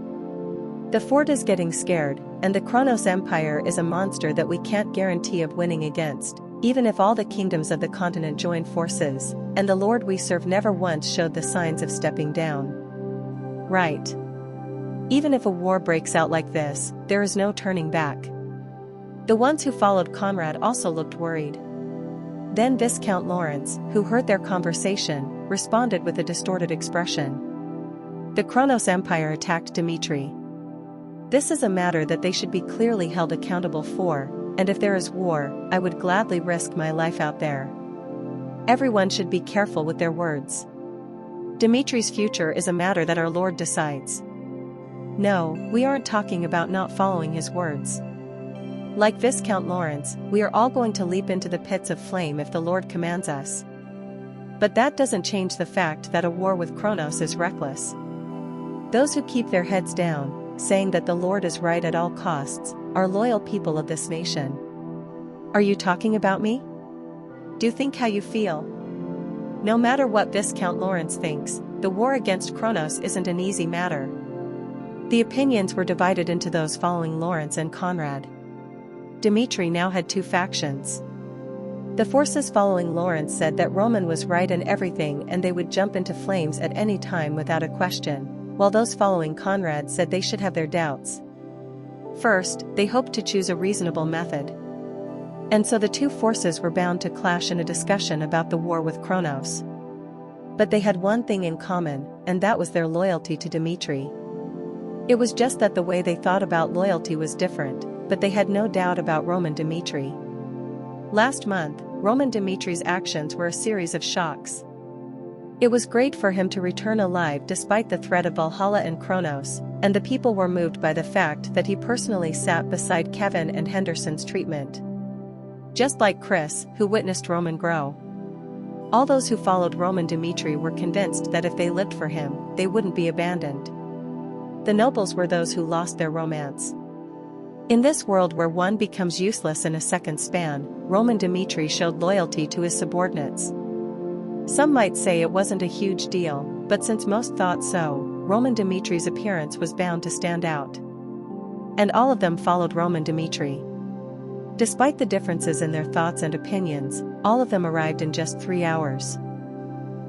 The fort is getting scared, and the Kronos Empire is a monster that we can't guarantee of winning against, even if all the kingdoms of the continent join forces, and the Lord we serve never once showed the signs of stepping down. Right. Even if a war breaks out like this, there is no turning back." The ones who followed Conrad also looked worried. Then Viscount Lawrence, who heard their conversation, responded with a distorted expression. "The Kronos Empire attacked Dmitri. This is a matter that they should be clearly held accountable for, and if there is war, I would gladly risk my life out there. Everyone should be careful with their words. Dmitri's future is a matter that our Lord decides. No, we aren't talking about not following his words. Like Viscount Lawrence, we are all going to leap into the pits of flame if the Lord commands us. But that doesn't change the fact that a war with Kronos is reckless. Those who keep their heads down, saying that the Lord is right at all costs, are loyal people of this nation. Are you talking about me? Do think how you feel. No matter what Viscount Lawrence thinks, the war against Kronos isn't an easy matter. The opinions were divided into those following Lawrence and Conrad. Dmitri now had two factions. The forces following Lawrence said that Roman was right in everything and they would jump into flames at any time without a question, while those following Conrad said they should have their doubts. First, they hoped to choose a reasonable method. And so the two forces were bound to clash in a discussion about the war with Kronos. But they had one thing in common, and that was their loyalty to Dmitri. It was just that the way they thought about loyalty was different, but they had no doubt about Roman Dmitri. Last month, Roman Dmitri's actions were a series of shocks. It was great for him to return alive despite the threat of Valhalla and Kronos, and the people were moved by the fact that he personally sat beside Kevin and Henderson's treatment. Just like Chris, who witnessed Roman grow. All those who followed Roman Dmitri were convinced that if they lived for him, they wouldn't be abandoned. The nobles were those who lost their romance. In this world where one becomes useless in a second span, Roman Dmitri showed loyalty to his subordinates. Some might say it wasn't a huge deal, but since most thought so, Roman Dmitri's appearance was bound to stand out. And all of them followed Roman Dmitri. Despite the differences in their thoughts and opinions, all of them arrived in just 3 hours.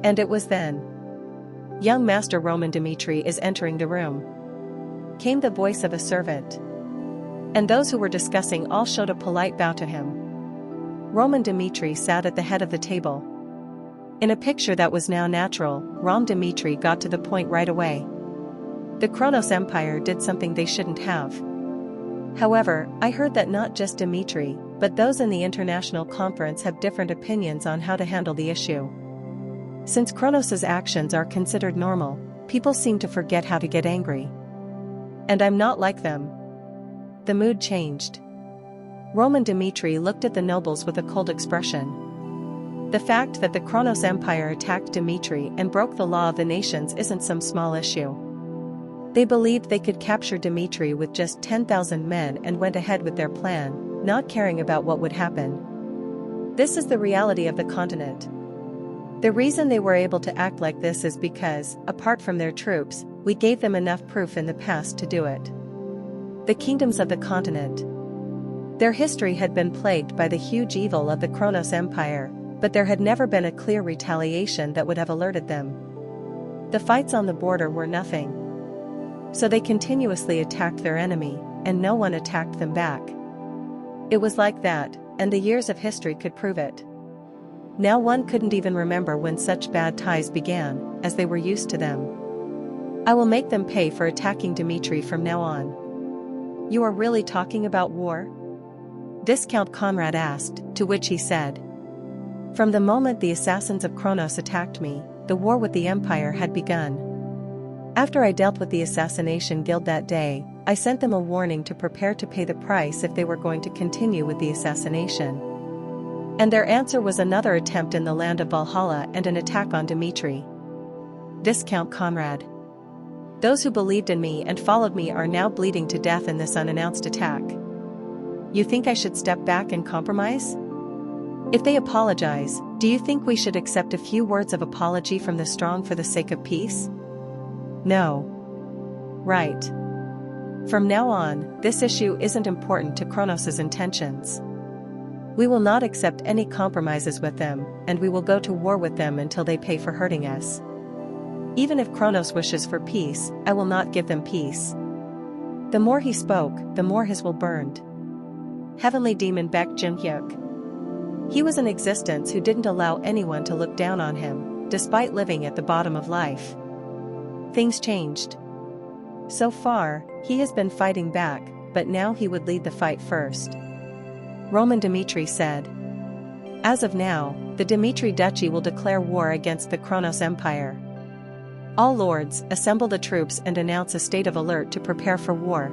And it was then. Young Master Roman Dmitri is entering the room. Came the voice of a servant. And those who were discussing all showed a polite bow to him. Roman Dmitri sat at the head of the table. In a picture that was now natural, Rom Dmitri got to the point right away. The Kronos Empire did something they shouldn't have. However, I heard that not just Dmitri, but those in the international conference have different opinions on how to handle the issue. Since Kronos's actions are considered normal, people seem to forget how to get angry. And I'm not like them. The mood changed. Roman Dmitri looked at the nobles with a cold expression. The fact that the Kronos Empire attacked Dmitri and broke the law of the nations isn't some small issue. They believed they could capture Dmitri with just 10,000 men and went ahead with their plan, not caring about what would happen. This is the reality of the continent. The reason they were able to act like this is because, apart from their troops, we gave them enough proof in the past to do it. The kingdoms of the continent. Their history had been plagued by the huge evil of the Kronos Empire, but there had never been a clear retaliation that would have alerted them. The fights on the border were nothing. So they continuously attacked their enemy, and no one attacked them back. It was like that, and the years of history could prove it. Now one couldn't even remember when such bad ties began, as they were used to them. I will make them pay for attacking Dmitri from now on. You are really talking about war? Viscount Conrad asked, to which he said. From the moment the assassins of Kronos attacked me, the war with the Empire had begun. After I dealt with the assassination guild that day, I sent them a warning to prepare to pay the price if they were going to continue with the assassination. And their answer was another attempt in the land of Valhalla and an attack on Dmitri. Viscount Conrad. Those who believed in me and followed me are now bleeding to death in this unannounced attack. You think I should step back and compromise? If they apologize, do you think we should accept a few words of apology from the strong for the sake of peace? No. Right. From now on, this issue isn't important to Kronos's intentions. We will not accept any compromises with them, and we will go to war with them until they pay for hurting us. Even if Kronos wishes for peace, I will not give them peace. The more he spoke, the more his will burned. Heavenly demon Baek Jin-hyuk. He was an existence who didn't allow anyone to look down on him, despite living at the bottom of life. Things changed. So far, he has been fighting back, but now he would lead the fight first. Roman Dmitri said. As of now, the Dmitri Duchy will declare war against the Kronos Empire. All lords, assemble the troops and announce a state of alert to prepare for war.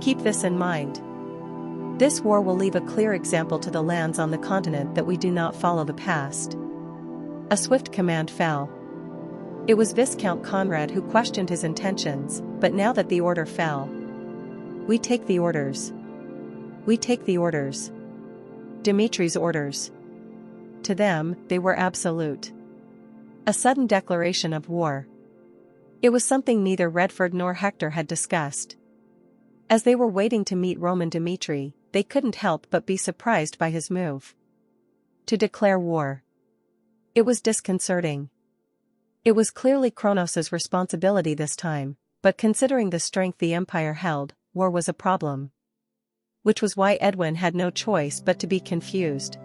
Keep this in mind. This war will leave a clear example to the lands on the continent that we do not follow the past. A swift command fell. It was Viscount Conrad who questioned his intentions, but now that the order fell. "We take the orders. We take the orders." Dimitri's orders. To them, they were absolute. A sudden declaration of war. It was something neither Redford nor Hector had discussed. As they were waiting to meet Roman Dimitri, they couldn't help but be surprised by his move. To declare war. It was disconcerting. It was clearly Kronos' responsibility this time, but considering the strength the Empire held, war was a problem. Which was why Edwin had no choice but to be confused.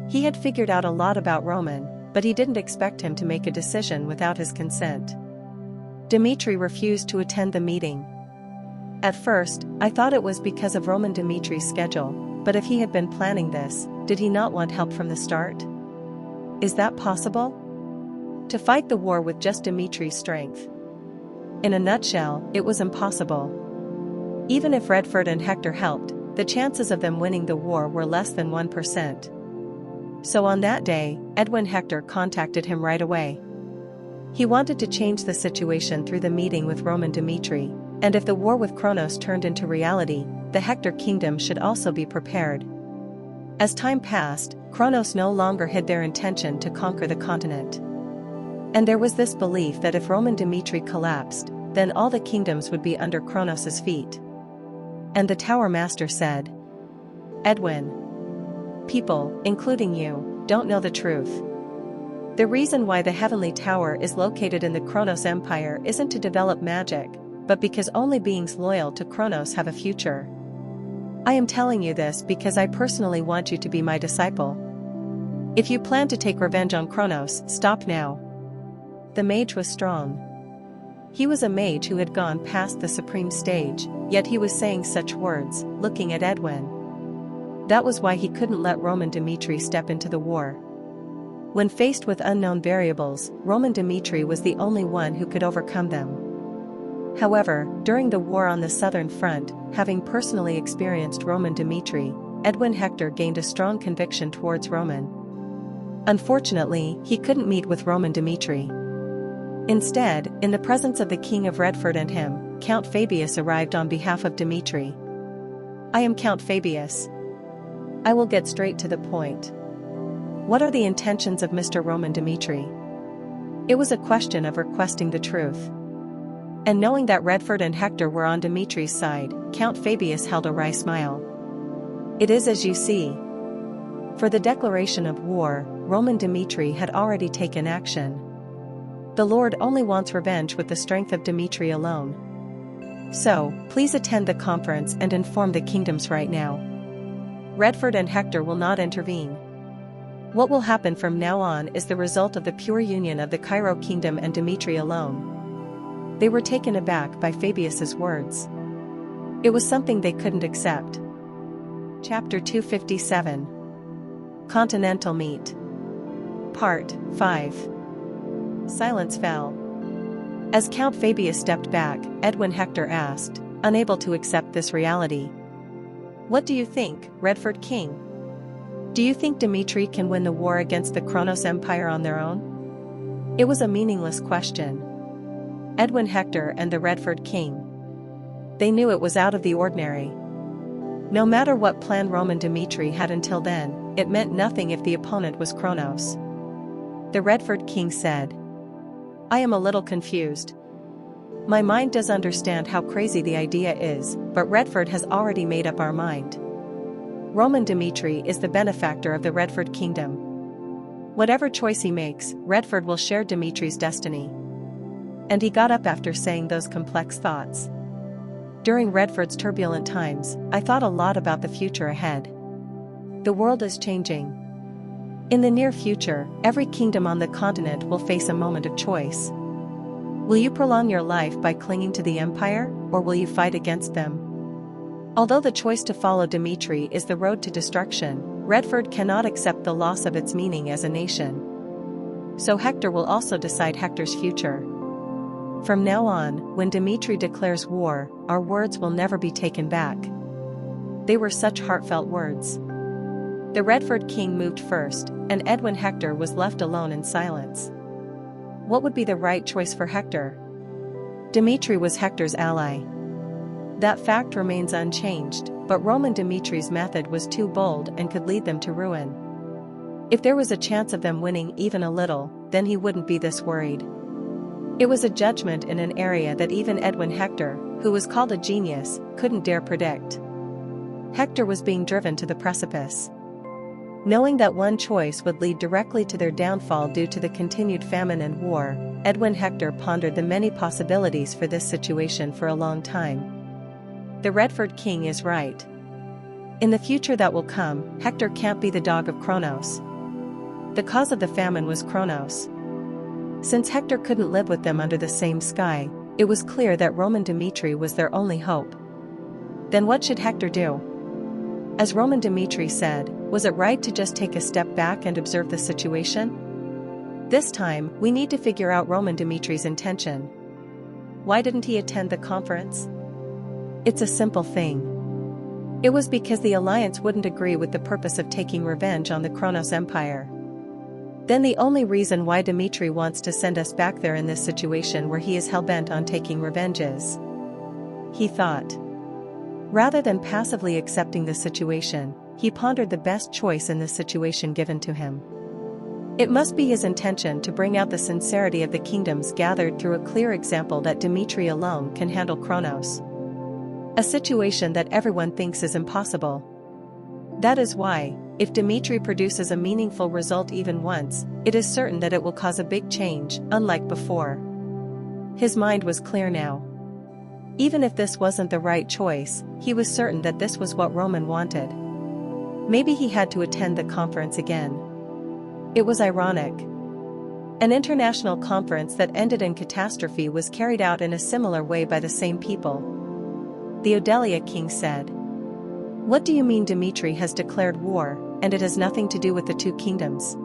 He had figured out a lot about Roman, but he didn't expect him to make a decision without his consent. Dimitri refused to attend the meeting. At first, I thought it was because of Roman Dimitri's schedule, but if he had been planning this, did he not want help from the start? Is that possible? To fight the war with just Dimitri's strength? In a nutshell, it was impossible. Even if Redford and Hector helped, the chances of them winning the war were less than 1%. So on that day, Edwin Hector contacted him right away. He wanted to change the situation through the meeting with Roman Dimitri, and if the war with Kronos turned into reality, the Hector kingdom should also be prepared. As time passed, Kronos no longer hid their intention to conquer the continent. And there was this belief that if Roman Dimitri collapsed, then all the kingdoms would be under Kronos' feet. And the Tower Master said, "Edwin, people, including you, don't know the truth. The reason why the Heavenly Tower is located in the Kronos Empire isn't to develop magic, but because only beings loyal to Kronos have a future. I am telling you this because I personally want you to be my disciple. If you plan to take revenge on Kronos, stop now." The mage was strong. He was a mage who had gone past the supreme stage, yet he was saying such words, looking at Edwin. That was why he couldn't let Roman Dimitri step into the war. When faced with unknown variables, Roman Dimitri was the only one who could overcome them. However, during the war on the southern front, having personally experienced Roman Dimitri, Edwin Hector gained a strong conviction towards Roman. Unfortunately, he couldn't meet with Roman Dimitri. Instead, in the presence of the King of Redford and him, Count Fabius arrived on behalf of Dimitri. "I am Count Fabius. I will get straight to the point. What are the intentions of Mr. Roman Dimitri?" It was a question of requesting the truth. And knowing that Redford and Hector were on Dimitri's side, Count Fabius held a wry smile. "It is as you see. For the declaration of war, Roman Dimitri had already taken action. The Lord only wants revenge with the strength of Dimitri alone. So, please attend the conference and inform the kingdoms right now. Redford and Hector will not intervene. What will happen from now on is the result of the pure union of the Cairo kingdom and Dimitri alone." They were taken aback by Fabius's words. It was something they couldn't accept. Chapter 257. Continental Meet. Part 5. Silence fell. As Count Fabius stepped back, Edwin Hector asked, unable to accept this reality. "What do you think, Redford King? Do you think Dimitri can win the war against the Kronos Empire on their own?" It was a meaningless question. Edwin Hector and the Redford King. They knew it was out of the ordinary. No matter what plan Roman Dimitri had until then, it meant nothing if the opponent was Kronos. The Redford King said, "I am a little confused. My mind does understand how crazy the idea is, but Redford has already made up our mind. Roman Dimitri is the benefactor of the Redford kingdom. Whatever choice he makes, Redford will share Dimitri's destiny." And he got up after saying those complex thoughts. During Redford's turbulent times, I thought a lot about the future ahead. The world is changing. In the near future, every kingdom on the continent will face a moment of choice. Will you prolong your life by clinging to the empire, or will you fight against them? Although the choice to follow Dimitri is the road to destruction, Redford cannot accept the loss of its meaning as a nation. So Hector will also decide Hector's future. From now on, when Dimitri declares war, our words will never be taken back. They were such heartfelt words. The Redford king moved first, and Edwin Hector was left alone in silence. What would be the right choice for Hector? Dmitri was Hector's ally. That fact remains unchanged, but Roman Dimitri's method was too bold and could lead them to ruin. If there was a chance of them winning even a little, then he wouldn't be this worried. It was a judgment in an area that even Edwin Hector, who was called a genius, couldn't dare predict. Hector was being driven to the precipice. Knowing that one choice would lead directly to their downfall due to the continued famine and war, Edwin Hector pondered the many possibilities for this situation for a long time. The Redford king is right. In the future that will come, Hector can't be the dog of Kronos. The cause of the famine was Kronos. Since Hector couldn't live with them under the same sky, it was clear that Roman Dmitri was their only hope. Then what should Hector do? As Roman Dmitri said, was it right to just take a step back and observe the situation? This time, we need to figure out Roman Dmitri's intention. Why didn't he attend the conference? It's a simple thing. It was because the alliance wouldn't agree with the purpose of taking revenge on the Kronos Empire. Then the only reason why Dmitri wants to send us back there in this situation where he is hell-bent on taking revenge is, he thought. Rather than passively accepting the situation, he pondered the best choice in the situation given to him. It must be his intention to bring out the sincerity of the kingdoms gathered through a clear example that Dmitri alone can handle Kronos. A situation that everyone thinks is impossible. That is why, if Dmitri produces a meaningful result even once, it is certain that it will cause a big change, unlike before. His mind was clear now. Even if this wasn't the right choice, he was certain that this was what Roman wanted. Maybe he had to attend the conference again. It was ironic. An international conference that ended in catastrophe was carried out in a similar way by the same people. The Odelia king said, "What do you mean Dmitri has declared war, and it has nothing to do with the two kingdoms?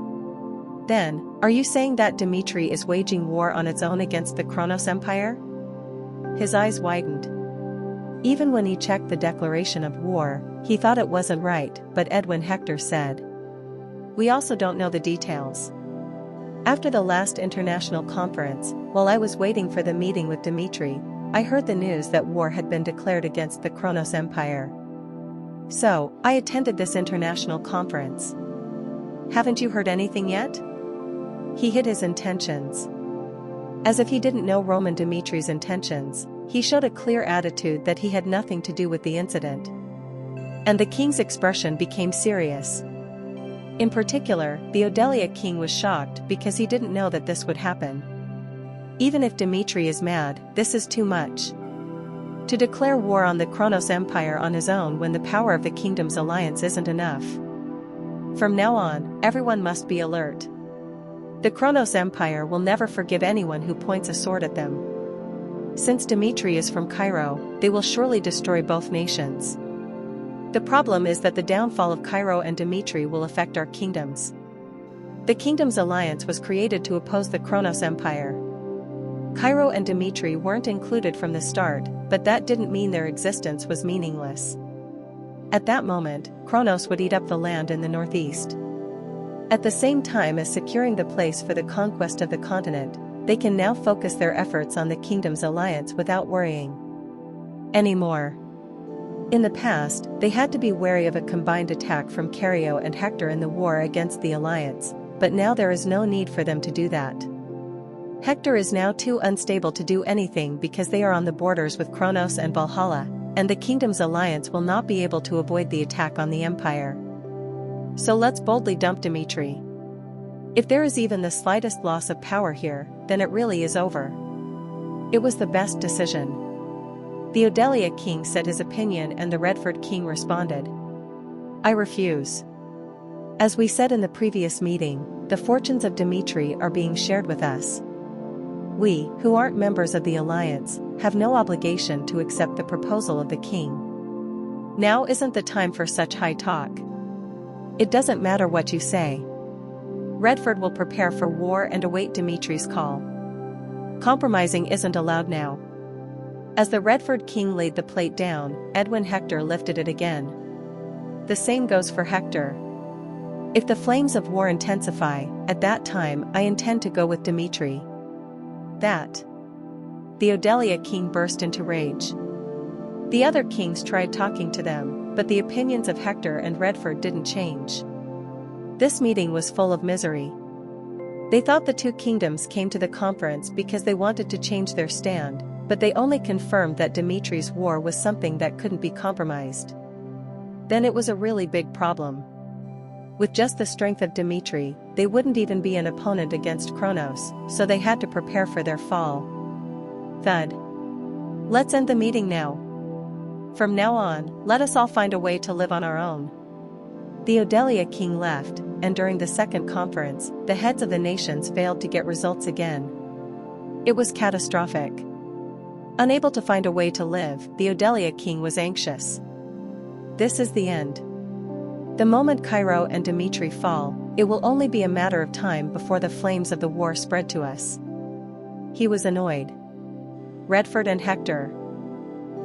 Then, are you saying that Dmitri is waging war on its own against the Kronos Empire?" His eyes widened. Even when he checked the declaration of war, he thought it wasn't right, but Edwin Hector said, "We also don't know the details." After the last international conference, while I was waiting for the meeting with Dmitri, I heard the news that war had been declared against the Kronos Empire. So, I attended this international conference. Haven't you heard anything yet? He hid his intentions. As if he didn't know Roman Dmitri's intentions, he showed a clear attitude that he had nothing to do with the incident. And the king's expression became serious. In particular, the Odelia king was shocked because he didn't know that this would happen. Even if Dmitri is mad, this is too much. To declare war on the Kronos Empire on his own when the power of the kingdom's alliance isn't enough. From now on, everyone must be alert. The Kronos Empire will never forgive anyone who points a sword at them. Since Dmitri is from Cairo, they will surely destroy both nations. The problem is that the downfall of Cairo and Dmitri will affect our kingdoms. The kingdom's alliance was created to oppose the Kronos Empire. Cairo and Dmitri weren't included from the start, but that didn't mean their existence was meaningless. At that moment, Kronos would eat up the land in the northeast. At the same time as securing the place for the conquest of the continent, they can now focus their efforts on the kingdom's alliance without worrying anymore. In the past, they had to be wary of a combined attack from Cairo and Hector in the war against the alliance, but now there is no need for them to do that. Hector is now too unstable to do anything because they are on the borders with Kronos and Valhalla, and the kingdom's alliance will not be able to avoid the attack on the empire. So let's boldly dump Dmitri. If there is even the slightest loss of power here, then it really is over. It was the best decision. The Odelia king said his opinion and the Redford king responded, "I refuse." As we said in the previous meeting, the fortunes of Dmitri are being shared with us. We, who aren't members of the alliance, have no obligation to accept the proposal of the king. Now isn't the time for such high talk. It doesn't matter what you say. Redford will prepare for war and await Dmitri's call. Compromising isn't allowed now. As the Redford king laid the plate down, Edwin Hector lifted it again. The same goes for Hector. If the flames of war intensify, at that time I intend to go with Dmitri. That. The Odelia king burst into rage. The other kings tried talking to them, but the opinions of Hector and Redford didn't change. This meeting was full of misery. They thought the two kingdoms came to the conference because they wanted to change their stand, but they only confirmed that Dimitri's war was something that couldn't be compromised. Then it was a really big problem. With just the strength of Dmitri, they wouldn't even be an opponent against Kronos, so they had to prepare for their fall. Thud. Let's end the meeting now. From now on, let us all find a way to live on our own. The Odelia king left, and during the second conference, the heads of the nations failed to get results again. It was catastrophic. Unable to find a way to live, the Odelia king was anxious. This is the end. The moment Cairo and Dmitri fall, it will only be a matter of time before the flames of the war spread to us. He was annoyed. Redford and Hector.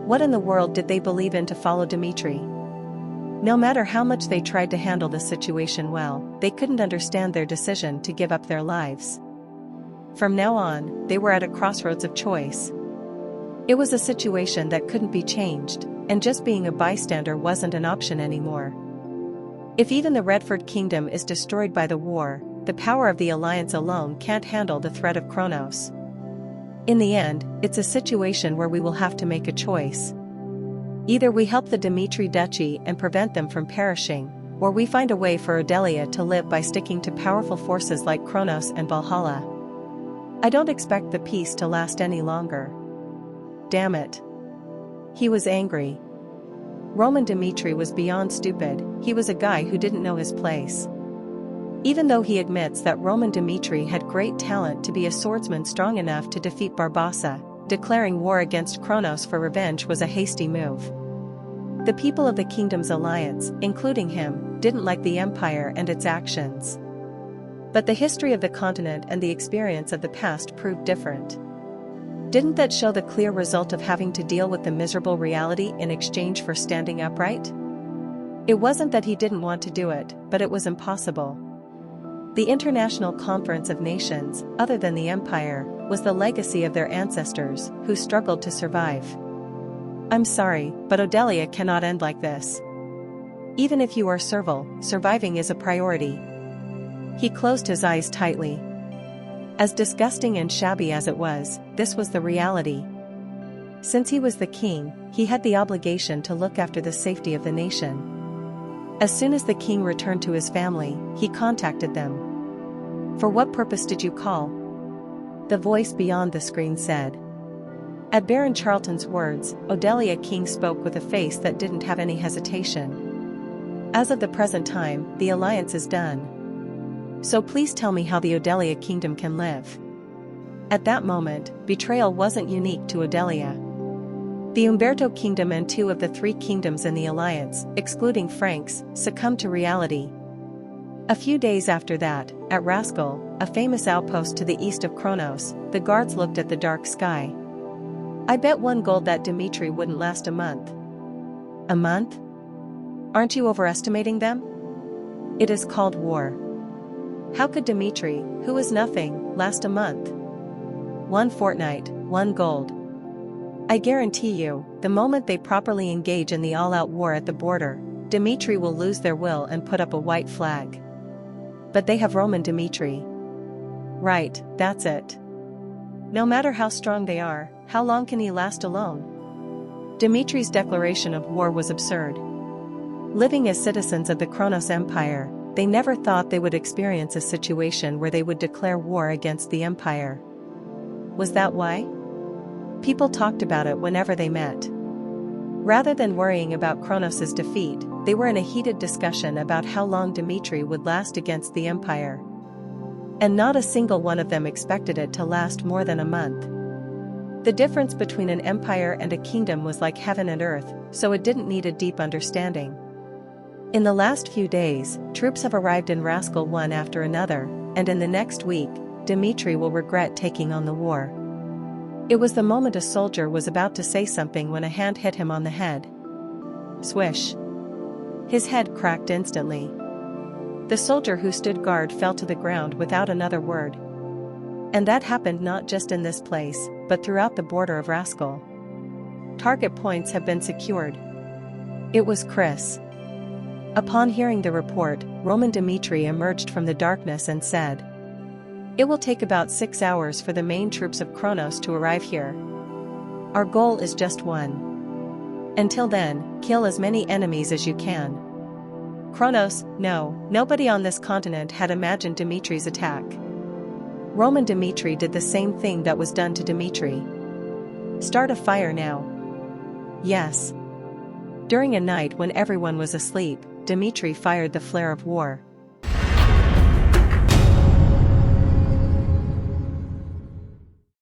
What in the world did they believe in to follow Dmitri? No matter how much they tried to handle the situation well, they couldn't understand their decision to give up their lives. From now on, they were at a crossroads of choice. It was a situation that couldn't be changed, and just being a bystander wasn't an option anymore. If even the Redford kingdom is destroyed by the war, the power of the alliance alone can't handle the threat of Kronos. In the end, it's a situation where we will have to make a choice. Either we help the Dmitri Duchy and prevent them from perishing, or we find a way for Odelia to live by sticking to powerful forces like Kronos and Valhalla. I don't expect the peace to last any longer. Damn it. He was angry. Roman Dmitri was beyond stupid, he was a guy who didn't know his place. Even though he admits that Roman Dmitri had great talent to be a swordsman strong enough to defeat Barbossa, declaring war against Kronos for revenge was a hasty move. The people of the kingdom's alliance, including him, didn't like the empire and its actions. But the history of the continent and the experience of the past proved different. Didn't that show the clear result of having to deal with the miserable reality in exchange for standing upright? It wasn't that he didn't want to do it, but it was impossible. The International Conference of Nations, other than the Empire, was the legacy of their ancestors, who struggled to survive. I'm sorry, but Odelia cannot end like this. Even if you are servile, surviving is a priority. He closed his eyes tightly. As disgusting and shabby as it was, this was the reality. Since he was the king, he had the obligation to look after the safety of the nation. As soon as the king returned to his family, he contacted them. "For what purpose did you call?" The voice beyond the screen said. At Baron Charlton's words, Odelia King spoke with a face that didn't have any hesitation. "As of the present time, the alliance is done. So please tell me how the Odelia kingdom can live." At that moment, betrayal wasn't unique to Odelia. The Umberto kingdom and two of the three kingdoms in the alliance, excluding Franks, succumbed to reality. A few days after that, at Rascal, a famous outpost to the east of Kronos, the guards looked at the dark sky. "I bet 1 gold that Dmitri wouldn't last a month." "A month? Aren't you overestimating them? It is called war. How could Dmitri, who is nothing, last a month? 1 fortnight, 1 gold. I guarantee you, the moment they properly engage in the all-out war at the border, Dmitri will lose their will and put up a white flag. But they have Roman Dmitri. Right, that's it. No matter how strong they are, how long can he last alone?" Dmitri's declaration of war was absurd. Living as citizens of the Kronos Empire, they never thought they would experience a situation where they would declare war against the Empire. Was that why? People talked about it whenever they met. Rather than worrying about Kronos' defeat, they were in a heated discussion about how long Dmitri would last against the Empire. And not a single one of them expected it to last more than a month. The difference between an empire and a kingdom was like heaven and earth, so it didn't need a deep understanding. In the last few days, troops have arrived in Rascal one after another, and in the next week, Dmitri will regret taking on the war. It was the moment a soldier was about to say something when a hand hit him on the head. Swish. His head cracked instantly. The soldier who stood guard fell to the ground without another word. And that happened not just in this place, but throughout the border of Rascal. Target points have been secured. It was Chris. Upon hearing the report, Roman Dmitri emerged from the darkness and said, "It will take about 6 hours for the main troops of Kronos to arrive here. Our goal is just one. Until then, kill as many enemies as you can." Kronos, no, nobody on this continent had imagined Dimitri's attack. Roman Dmitri did the same thing that was done to Dmitri. Start a fire now. Yes. During a night when everyone was asleep, Dmitri fired the flare of war.